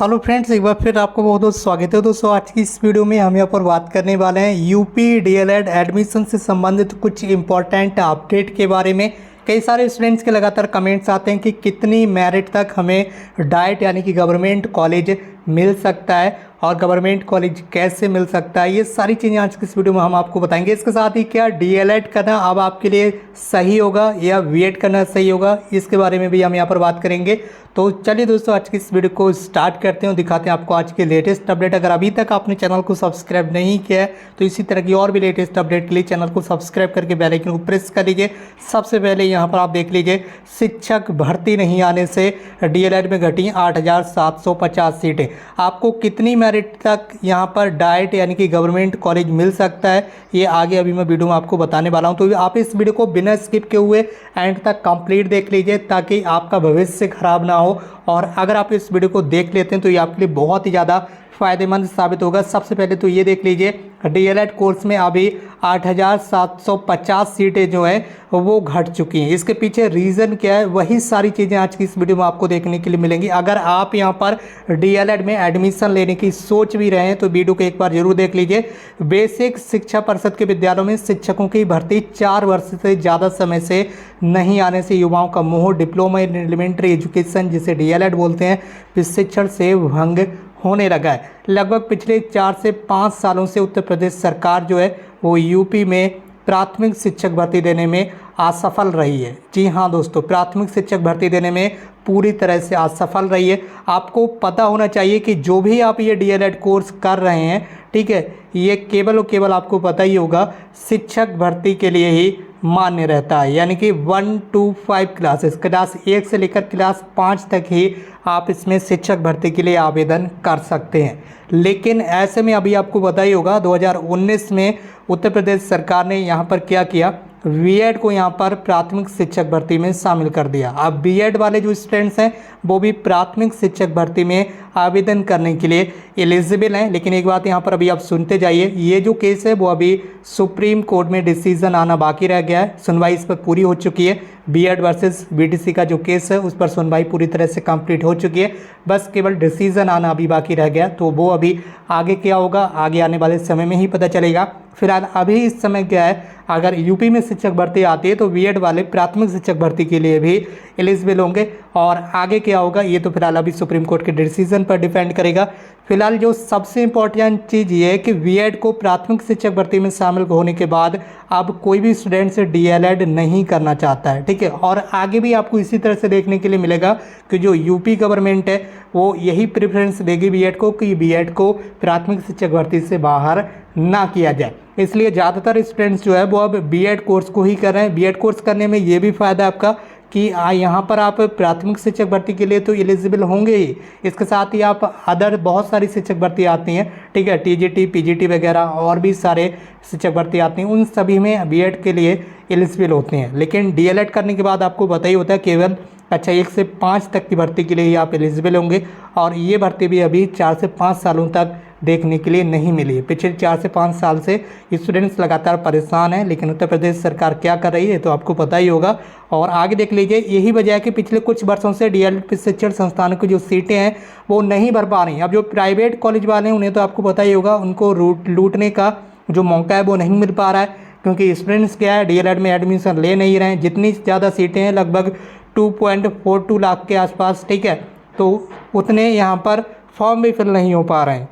Hello friends, एक बार फिर आपको बहुत बहुत स्वागत है। दोस्तों आज की इस वीडियो में हम यहाँ पर बात करने वाले हैं यूपी डीएलएड एडमिशन से संबंधित कुछ इंपॉर्टेंट अपडेट के बारे में। कई सारे स्टूडेंट्स के लगातार कमेंट्स आते हैं कि कितनी मेरिट तक हमें डाइट यानी कि गवर्नमेंट कॉलेज मिल सकता है और गवर्नमेंट कॉलेज कैसे मिल सकता है, ये सारी चीज़ें आज की इस वीडियो में हम आपको बताएंगे। इसके साथ ही क्या डीएलएड करना अब आपके लिए सही होगा या बीएड करना सही होगा, इसके बारे में भी हम यहाँ पर बात करेंगे। तो चलिए दोस्तों आज की इस वीडियो को स्टार्ट करते हैं और दिखाते हैं आपको आज के लेटेस्ट अपडेट। अगर अभी तक आपने चैनल को सब्सक्राइब नहीं किया है तो इसी तरह की और भी लेटेस्ट अपडेट के लिए चैनल को सब्सक्राइब करके बेल आइकन को प्रेस कर लीजिए। सबसे पहले यहाँ पर आप देख लीजिए, शिक्षक भर्ती नहीं आने से डीएलएड में घटी 8,750 सीटें। आपको कितनी मेरिट तक यहाँ पर डाइट यानी कि गवर्नमेंट कॉलेज मिल सकता है, ये आगे अभी मैं वीडियो में आपको बताने वाला हूँ। तो आप इस वीडियो को बिना स्किप किए हुए एंड तक कंप्लीट देख लीजिए ताकि आपका भविष्य खराब ना हो। और अगर आप इस वीडियो को देख लेते हैं तो ये आपके लिए बहुत ही ज़्यादा फ़ायदेमंद साबित होगा। सबसे पहले तो ये देख लीजिए, डीएलएड कोर्स में अभी 8,750 सीटें जो है वो घट चुकी हैं। इसके पीछे रीज़न क्या है, वही सारी चीज़ें आज की इस वीडियो में आपको देखने के लिए मिलेंगी। अगर आप यहाँ पर डीएलएड में एडमिशन लेने की सोच भी रहे हैं तो वीडियो को एक बार जरूर देख लीजिए। बेसिक शिक्षा परिषद के विद्यालयों में शिक्षकों की भर्ती 4 वर्ष से ज़्यादा समय से नहीं आने से युवाओं का मोह डिप्लोमा इन एलिमेंट्री एजुकेशन, जिसे डीएलएड बोलते हैं, प्रशिक्षण से भंग होने लगा है। लगभग पिछले 4 से 5 सालों से उत्तर प्रदेश सरकार जो है वो यूपी में प्राथमिक शिक्षक भर्ती देने में असफल रही है। जी हाँ दोस्तों, प्राथमिक शिक्षक भर्ती देने में पूरी तरह से असफल रही है। आपको पता होना चाहिए कि जो भी आप ये डीएलएड कोर्स कर रहे हैं, ठीक है, ये केवल और केवल आपको पता ही होगा शिक्षक भर्ती के लिए ही मान्य रहता है। यानी कि 1 to 5 क्लासेस, क्लास 1 से लेकर क्लास 5 तक ही आप इसमें शिक्षक भर्ती के लिए आवेदन कर सकते हैं। लेकिन ऐसे में अभी आपको पता ही होगा 2019 में उत्तर प्रदेश सरकार ने यहाँ पर क्या किया, बीएड को यहाँ पर प्राथमिक शिक्षक भर्ती में शामिल कर दिया। अब बीएड वाले जो स्टूडेंट्स हैं वो भी प्राथमिक शिक्षक भर्ती में आवेदन करने के लिए एलिजिबल हैं। लेकिन एक बात यहाँ पर अभी आप सुनते जाइए, ये जो केस है वो अभी सुप्रीम कोर्ट में डिसीजन आना बाकी रह गया है। सुनवाई इस पर पूरी हो चुकी है। बीएड वर्सेस बीटीसी का जो केस है उस पर सुनवाई पूरी तरह से कंप्लीट हो चुकी है, बस केवल डिसीजन आना अभी बाकी रह गया। तो वो अभी आगे क्या होगा, आगे आने वाले समय में ही पता चलेगा। फिलहाल अभी इस समय क्या है, अगर यूपी में शिक्षक भर्ती आती है तो बीएड वाले प्राथमिक शिक्षक भर्ती के लिए भी एलिजिबल होंगे। और आगे क्या होगा ये तो फिलहाल अभी सुप्रीम कोर्ट के डिसीजन पर डिपेंड करेगा। फिलहाल जो सबसे इम्पोर्टेंट चीज़ ये है कि बीएड को प्राथमिक शिक्षक भर्ती में शामिल होने के बाद अब कोई भी स्टूडेंट से डीएलएड नहीं करना चाहता है, ठीक है। और आगे भी आपको इसी तरह से देखने के लिए मिलेगा कि जो यूपी गवर्नमेंट है वो यही प्रेफरेंस देगी बीएड को कि बीएड को प्राथमिक शिक्षक भर्ती से बाहर ना किया जाए। इसलिए ज़्यादातर स्टूडेंट्स जो है वो अब बीएड कोर्स को ही कर रहे हैं। बीएड कोर्स करने में ये भी फ़ायदा है आपका कि यहाँ पर आप प्राथमिक शिक्षक भर्ती के लिए तो एलिजिबल होंगे ही, इसके साथ ही आप अदर बहुत सारी शिक्षक भर्ती आती हैं, ठीक है, टीजीटी पीजीटी वगैरह और भी सारे शिक्षक भर्ती आती हैं, उन सभी में बीएड के लिए एलिजिबल होते हैं। लेकिन डीएलएड करने के बाद आपको पता ही होता है केवल 1 से 5 तक की भर्ती के लिए ही आप एलिजिबल होंगे। और ये भर्ती भी अभी 4 से 5 सालों तक देखने के लिए नहीं मिली है। पिछले 4 से 5 साल से स्टूडेंट्स लगातार परेशान हैं, लेकिन उत्तर प्रदेश सरकार क्या कर रही है तो आपको पता ही होगा। और आगे देख लीजिए, यही वजह है कि पिछले कुछ वर्षों से डीएलएड प्रशिक्षण संस्थानों की जो सीटें हैं वो नहीं भर पा रही हैं। अब जो प्राइवेट कॉलेज वाले हैं उन्हें तो आपको पता ही होगा, उनको लूटने का जो मौका है वो नहीं मिल पा रहा है, क्योंकि स्टूडेंट्स क्या है डीएलएड में एडमिशन ले नहीं रहे हैं। जितनी ज़्यादा सीटें हैं, लगभग 2.42 लाख के आसपास, ठीक है, तो उतने यहाँ पर फॉर्म भी फिल नहीं हो पा रहे हैं।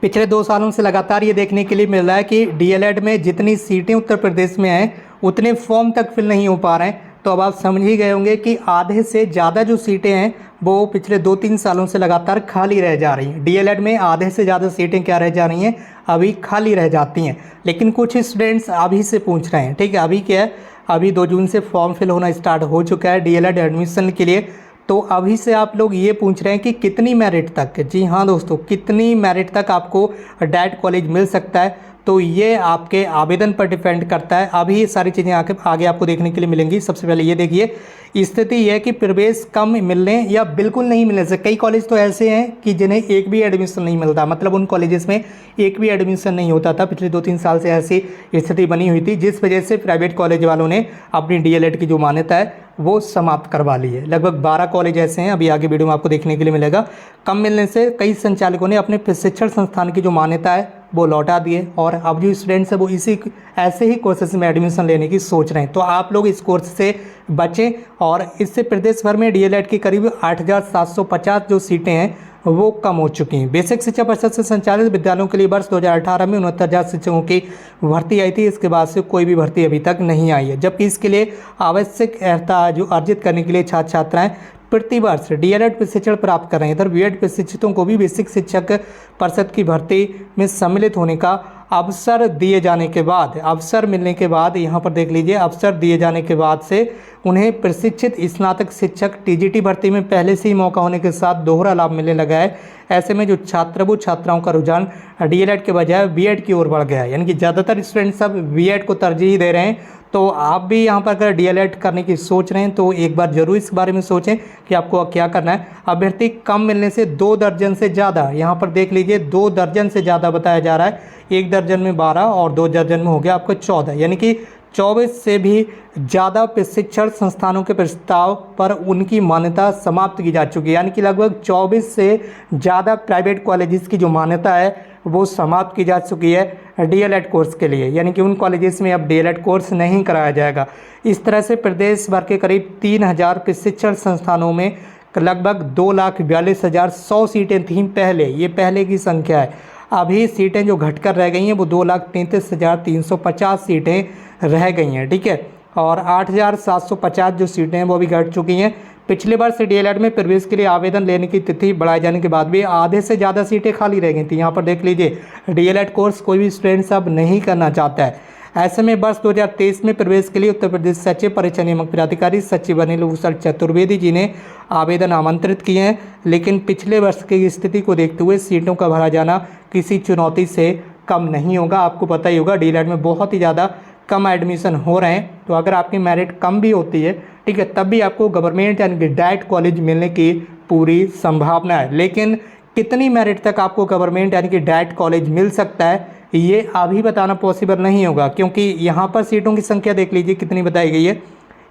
पिछले 2 सालों से लगातार ये देखने के लिए मिल रहा है कि डीएलएड में जितनी सीटें उत्तर प्रदेश में हैं उतने फॉर्म तक फिल नहीं हो पा रहे हैं। तो अब आप समझ ही गए होंगे कि आधे से ज़्यादा जो सीटें हैं वो पिछले 2-3 सालों से लगातार खाली रह जा रही हैं। डीएलएड में आधे से ज़्यादा सीटें क्या रह जा रही हैं, अभी खाली रह जाती हैं। लेकिन कुछ स्टूडेंट्स अभी से पूछ रहे हैं, ठीक है, अभी क्या है, अभी 2 जून से फॉर्म फिल होना स्टार्ट हो चुका है डीएलएड एडमिशन के लिए। तो अभी से आप लोग ये पूछ रहे हैं कि कितनी मेरिट तक, जी हाँ दोस्तों, कितनी मेरिट तक आपको डाइट कॉलेज मिल सकता है। तो ये आपके आवेदन पर डिपेंड करता है। अभी ये सारी चीज़ें आगे आपको देखने के लिए मिलेंगी। सबसे पहले ये देखिए, स्थिति यह है कि प्रवेश कम मिलने या बिल्कुल नहीं मिलने से, कई कॉलेज तो ऐसे हैं कि जिन्हें एक भी एडमिशन नहीं मिलता, मतलब उन कॉलेजेस में एक भी एडमिशन नहीं होता था। पिछले 2-3 साल से ऐसी स्थिति बनी हुई थी, जिस वजह से प्राइवेट कॉलेज वालों ने अपनी डीएलएड की जो मान्यता है वो समाप्त करवा ली है। लगभग 12 कॉलेज ऐसे हैं, अभी आगे वीडियो में आपको देखने के लिए मिलेगा। कम मिलने से कई संचालकों ने अपने प्रशिक्षण संस्थान की जो मान्यता है वो लौटा दिए, और अब जो स्टूडेंट्स है वो ऐसे ही कोर्सेज में एडमिशन लेने की सोच रहे हैं। तो आप लोग इस कोर्स से बचें, और इससे प्रदेश भर में डीएलएड की करीब 8,750 जो सीटें हैं वो कम हो चुकी हैं। बेसिक शिक्षा परिषद से संचालित विद्यालयों के लिए वर्ष 2018 में 69,000 शिक्षकों की भर्ती आई थी। इसके बाद से कोई भी भर्ती अभी तक नहीं आई है, जबकि इसके लिए आवश्यक अर्हता जो अर्जित करने के लिए छात्र छात्राएं प्रतिवर्ष डीएलएड प्रशिक्षण प्राप्त कर रहे हैं। इधर बीएड प्रशिक्षितों को भी बेसिक शिक्षक परिषद की भर्ती में सम्मिलित होने का अवसर दिए जाने के बाद, अवसर मिलने के बाद, यहाँ पर देख लीजिए, अवसर दिए जाने के बाद से उन्हें प्रशिक्षित स्नातक शिक्षक टीजीटी भर्ती में पहले से ही मौका होने के साथ दोहरा लाभ मिलने लगा है। ऐसे में जो छात्राओं का रुझान डीएलएड के बजाय बीएड की ओर बढ़ गया है, यानी कि ज़्यादातर स्टूडेंट्स अब बीएड को तरजीह दे रहे हैं। तो आप भी यहाँ पर अगर डीएलएड करने की सोच रहे हैं तो एक बार जरूर इस बारे में सोचें कि आपको क्या करना है। अभ्यर्थी कम मिलने से 2 दर्जन से ज़्यादा, यहाँ पर देख लीजिए 2 दर्जन से ज़्यादा बताया जा रहा है। 1 दर्जन में 12 और 2 दर्जन में हो गया आपको 14, यानी कि 24 से भी ज़्यादा प्रशिक्षण संस्थानों के प्रस्ताव पर उनकी मान्यता समाप्त की जा चुकी है। यानी कि लगभग 24 से ज़्यादा प्राइवेट कॉलेजेस की जो मान्यता है वो समाप्त की जा चुकी है डीएलएड कोर्स के लिए, यानी कि उन कॉलेजेस में अब डीएलएड कोर्स नहीं कराया जाएगा। इस तरह से प्रदेश भर के करीब 3,000 प्रशिक्षण संस्थानों में लगभग 2,42,100 सीटें थीं पहले, ये पहले की संख्या है। अभी सीटें जो घटकर रह गई हैं वो 2,33,350 सीटें रह गई हैं, ठीक है। और 8,750 जो सीटें हैं वो भी घट चुकी हैं। पिछले वर्ष डीएलएड में प्रवेश के लिए आवेदन लेने की तिथि बढ़ाए जाने के बाद भी आधे से ज़्यादा सीटें खाली रह गई थी। यहाँ पर देख लीजिए, डीएलएड कोर्स कोई भी स्टूडेंट्स अब नहीं करना चाहता है। ऐसे में वर्ष 2023 में प्रवेश के लिए उत्तर प्रदेश सचिव परीक्षा नियामक प्राधिकारी सचिव अनिल भूषण चतुर्वेदी जी ने आवेदन आमंत्रित किए हैं, लेकिन पिछले वर्ष की स्थिति को देखते हुए सीटों का भरा जाना किसी चुनौती से कम नहीं होगा। आपको पता ही होगा डीएलएड में बहुत ही ज़्यादा कम एडमिशन हो रहे हैं, तो अगर आपकी मेरिट कम भी होती है, ठीक है, तब भी आपको गवर्नमेंट यानी कि डायरेक्ट कॉलेज मिलने की पूरी संभावना है। लेकिन कितनी मेरिट तक आपको गवर्नमेंट यानी कि डायरेक्ट कॉलेज मिल सकता है ये अभी बताना पॉसिबल नहीं होगा, क्योंकि यहाँ पर सीटों की संख्या देख लीजिए कितनी बताई गई है।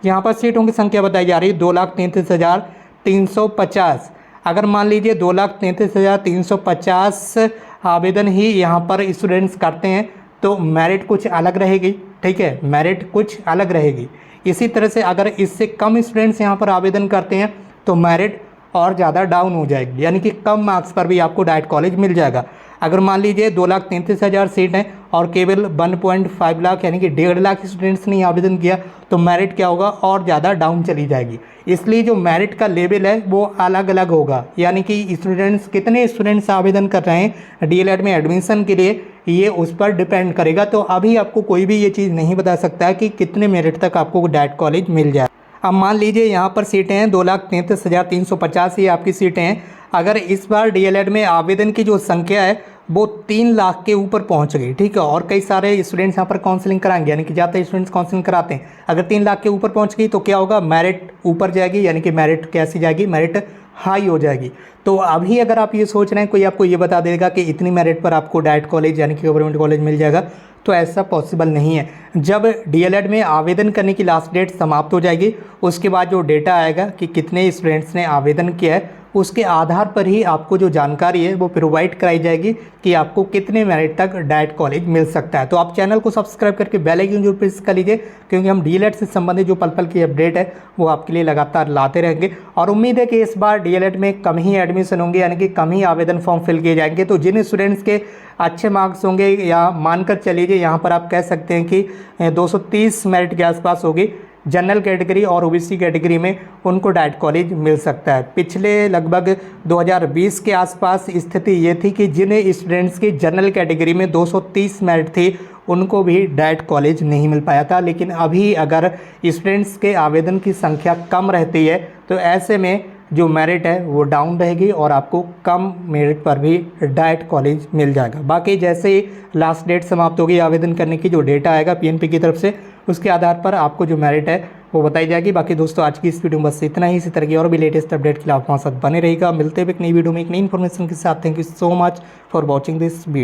यहाँ पर सीटों की संख्या बताई जा रही है 2,33,350। अगर मान लीजिए 2,33,350 आवेदन ही यहाँ पर स्टूडेंट्स करते हैं तो मेरिट कुछ अलग रहेगी, ठीक है, मेरिट कुछ अलग रहेगी। इसी तरह से अगर इससे कम स्टूडेंट्स यहाँ पर आवेदन करते हैं तो मेरिट और ज़्यादा डाउन हो जाएगी, यानी कि कम मार्क्स पर भी आपको डायरेक्ट कॉलेज मिल जाएगा। अगर मान लीजिए 2,33,000 सीट हैं और केवल 1.5 लाख यानी कि 1.5 लाख स्टूडेंट्स ने आवेदन किया तो मेरिट क्या होगा, और ज़्यादा डाउन चली जाएगी। इसलिए जो मेरिट का लेवल है वो अलग अलग होगा, यानी कि स्टूडेंट्स कितने स्टूडेंट्स आवेदन कर रहे हैं डीएलएड में एडमिशन के लिए, ये उस पर डिपेंड करेगा। तो अभी आपको कोई भी ये चीज़ नहीं बता सकता है कि कितने मेरिट तक आपको डायरेक्ट कॉलेज मिल जाए। अब मान लीजिए यहाँ पर सीटें हैं 2,33,350 ये आपकी सीटें हैं। अगर इस बार डीएलएड में आवेदन की जो संख्या है वो 3 लाख के ऊपर पहुँच गई, ठीक है, और कई सारे स्टूडेंट्स यहाँ पर काउंसलिंग कराएंगे, यानी कि ज़्यादा स्टूडेंट्स काउंसलिंग कराते हैं। अगर 3 लाख के ऊपर पहुँच गई तो क्या होगा, मेरिट ऊपर जाएगी, यानी कि मेरिट कैसी जाएगी, मेरिट हाई हो जाएगी। तो अभी अगर आप ये सोच रहे हैं कोई आपको ये बता देगा कि इतनी मेरिट पर आपको डायरेक्ट कॉलेज यानी कि गवर्नमेंट कॉलेज मिल जाएगा, तो ऐसा पॉसिबल नहीं है। जब डीएलएड में आवेदन करने की लास्ट डेट समाप्त हो जाएगी उसके बाद जो डेटा आएगा कि कितने स्टूडेंट्स ने आवेदन किया है उसके आधार पर ही आपको जो जानकारी है वो प्रोवाइड कराई जाएगी कि आपको कितने मेरिट तक डायरेक्ट कॉलेज मिल सकता है। तो आप चैनल को सब्सक्राइब करके बेल आइकन जरूर प्रेस कर लीजिए, क्योंकि हम डीएलएड से संबंधित जो पल की अपडेट है वो आपके लिए लगातार लाते रहेंगे। और उम्मीद है कि इस बार डीएलएड में कम ही एडमिशन होंगे, यानी कि कम ही आवेदन फॉर्म फिल किए जाएंगे। तो जिन स्टूडेंट्स के अच्छे मार्क्स होंगे, या मानकर चलिए यहाँ पर आप कह सकते हैं कि 230 मेरिट के आसपास होगी, जनरल कैटेगरी और ओबीसी कैटेगरी में उनको डायरेक्ट कॉलेज मिल सकता है। पिछले लगभग 2020 के आसपास स्थिति ये थी कि जिन स्टूडेंट्स की जनरल कैटेगरी में 230 मेरिट थी उनको भी डायरेक्ट कॉलेज नहीं मिल पाया था। लेकिन अभी अगर स्टूडेंट्स के आवेदन की संख्या कम रहती है तो ऐसे में जो मेरिट है वो डाउन रहेगी और आपको कम मेरिट पर भी डाइट कॉलेज मिल जाएगा। बाकी जैसे ही लास्ट डेट समाप्त होगी आवेदन करने की, जो डेटा आएगा पीएनपी की तरफ से, उसके आधार पर आपको जो मेरिट है वो बताई जाएगी। बाकी दोस्तों आज की इस वीडियो में बस इतना ही। इसी तरह की और भी लेटेस्ट अपडेट के लिए आप हमारे साथ बने रहेगा। मिलते हैं एक नई वीडियो में एक नई इन्फॉर्मेशन के साथ। Thank you so much for watching this video.